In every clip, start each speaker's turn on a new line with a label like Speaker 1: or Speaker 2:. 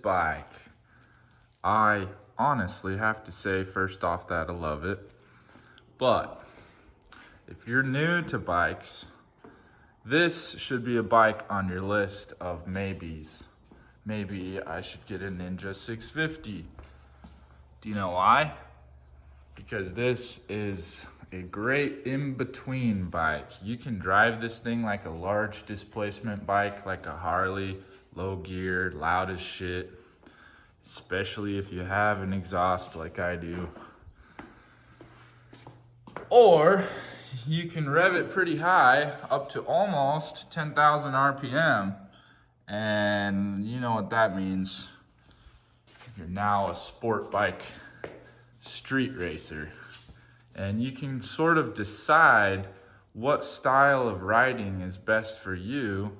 Speaker 1: bike. I honestly have to say first off that I love it. But if you're new to bikes, this should be a bike on your list of maybes. Maybe I should get a Ninja 650. Do you know why? Because this is a great in-between bike. You can drive this thing like a large displacement bike, like a Harley, low gear, loud as shit, especially if you have an exhaust like I do. Or you can rev it pretty high, up to almost 10,000 RPM. And you know what that means. You're now a sport bike street racer. And you can sort of decide what style of riding is best for you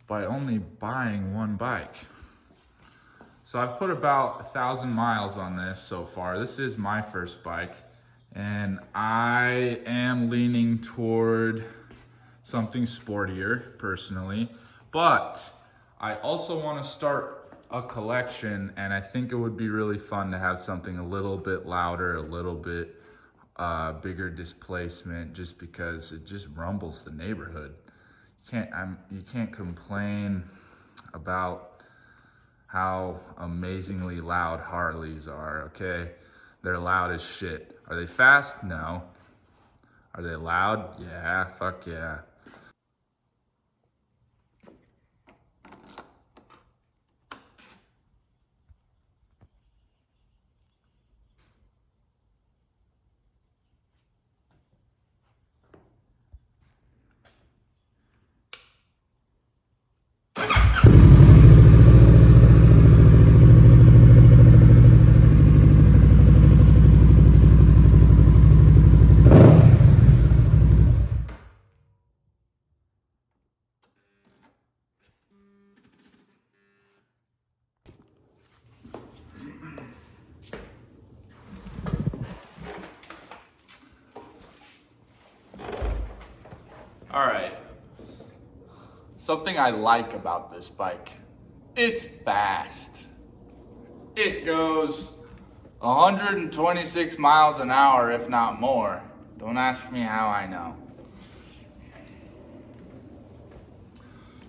Speaker 1: by only buying one bike. So I've put about 1,000 miles on this so far. This is my first bike, and I am leaning toward something sportier personally, but I also want to start a collection, and I think it would be really fun to have something a little bit louder, a little bit bigger displacement, just because it just rumbles the neighborhood. You can't complain about how amazingly loud Harleys are, okay? They're loud as shit. Are they fast? No. Are they loud? Yeah, fuck yeah. All right, something I like about this bike, it's fast. It goes 126 miles an hour, if not more. Don't ask me how I know.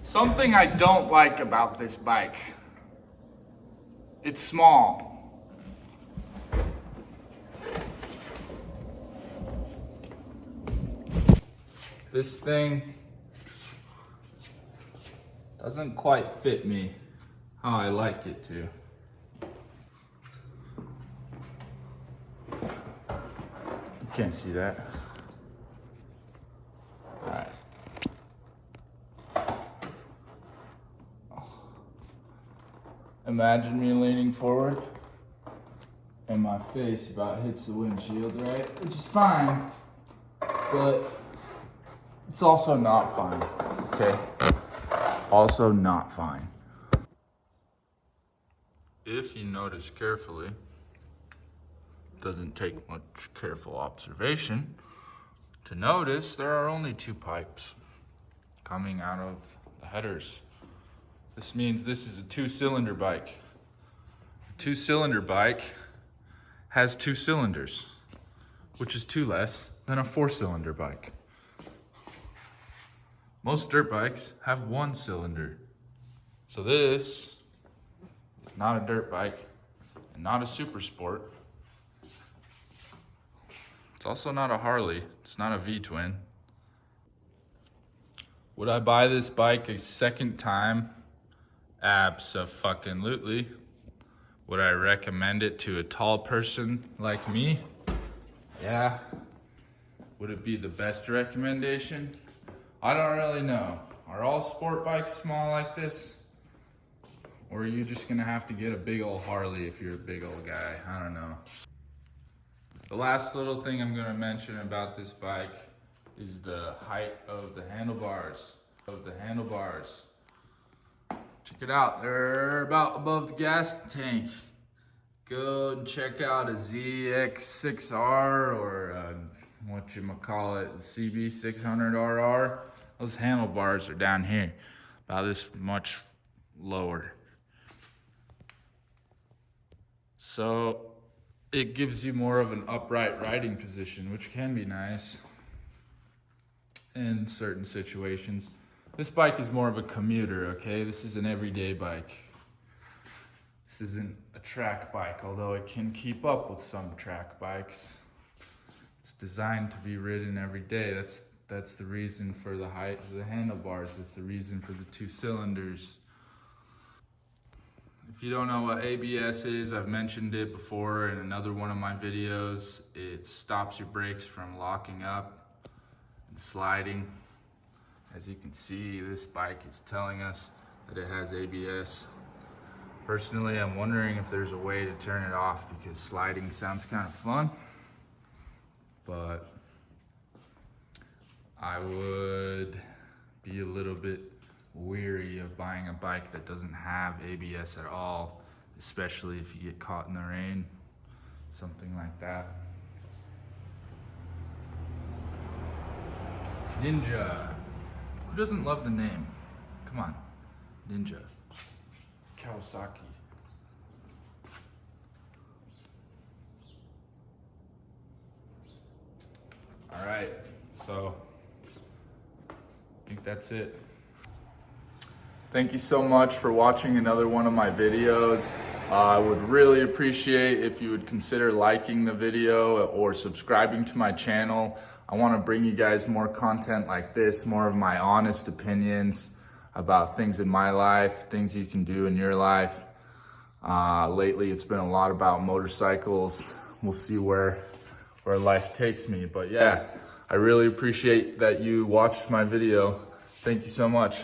Speaker 1: Something I don't like about this bike, it's small. This thing doesn't quite fit me how I like it to. You can't see that. All right. Imagine me leaning forward and my face about hits the windshield, right? Which is fine, but it's also not fine, okay? Also not fine. If you notice carefully, doesn't take much careful observation to notice there are only two pipes coming out of the headers. This means this is a two-cylinder bike. A two-cylinder bike has two cylinders, which is two less than a four-cylinder bike. Most dirt bikes have one cylinder. So this is not a dirt bike and not a super sport. It's also not a Harley. It's not a V-twin. Would I buy this bike a second time? Abso-fucking-lutely. Would I recommend it to a tall person like me? Yeah. Would it be the best recommendation? I don't really know. Are all sport bikes small like this? Or are you just gonna have to get a big old Harley if you're a big old guy? I don't know. The last little thing I'm gonna mention about this bike is the height of the handlebars. Check it out, they're about above the gas tank. Go and check out a ZX6R or whatchamacallit, CB600RR. Those handlebars are down here, about this much lower. So it gives you more of an upright riding position, which can be nice in certain situations. This bike is more of a commuter, okay? This is an everyday bike. This isn't a track bike, although it can keep up with some track bikes. It's designed to be ridden every day. That's the reason for the height of the handlebars. It's the reason for the 2 cylinders. If you don't know what ABS is, I've mentioned it before in another one of my videos. It stops your brakes from locking up and sliding. As you can see, this bike is telling us that it has ABS. Personally, I'm wondering if there's a way to turn it off because sliding sounds kind of fun, but I would be a little bit weary of buying a bike that doesn't have ABS at all, especially if you get caught in the rain, something like that. Ninja. Who doesn't love the name? Come on, Ninja. Kawasaki. All right, so I think that's it. Thank you so much for watching another one of my videos. I would really appreciate if you would consider liking the video or subscribing to my channel. I want to bring you guys more content like this, more of my honest opinions about things in my life, things you can do in your life. Lately, it's been a lot about motorcycles. We'll see where life takes me. But yeah, I really appreciate that you watched my video. Thank you so much.